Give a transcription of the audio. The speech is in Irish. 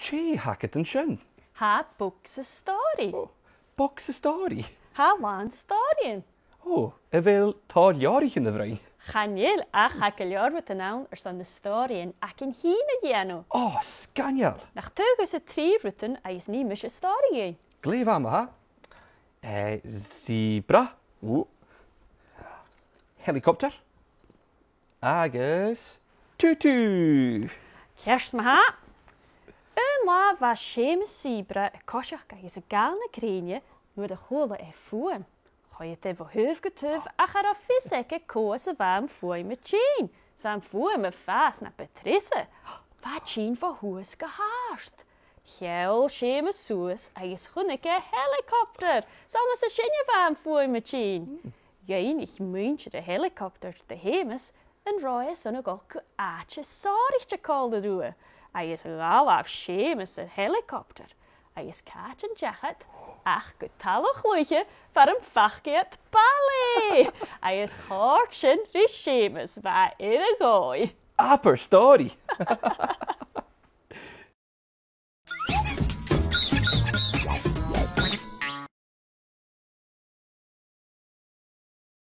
Che hacket and shin. Ha Bhogsa Stòiridh. Oh, Bhogsa Stòiridh. Ha wan Stòiridh. Oh, evel Taigh in the vrain. Chanil a chacalior with the noun son the Stòiridh ac in hina yano. Oh, scanial. Nach tugus a tri rutan a is ni mish a Stòiridh. Gleif am ha. Zebra. Oh. Helicopter. Agus. Tutu. Kerst ma ha. La va shame zebra a koshach is a galna greenje nu de hole e fuam. Ga je te voor heufgetuv a gar a fiseke koos a vam fooi met cheen. Zam fooi me fast na Patrice. Va cheen voor hoes gehaast. Gel shame soes a is gunneke helikopter. Zannes a shinje vam fooi met cheen. Geen ich muntje de helikopter de hemes en roye son a golku aatje Stòiridh kalde doe. Hij is rauw af schemes een helikopter. Hij is kaart en jacket. Ach, getallig luidje voor een vachgeet ballet. Hij is hartje die schemes waar in een gooi. Upper Stòiridh.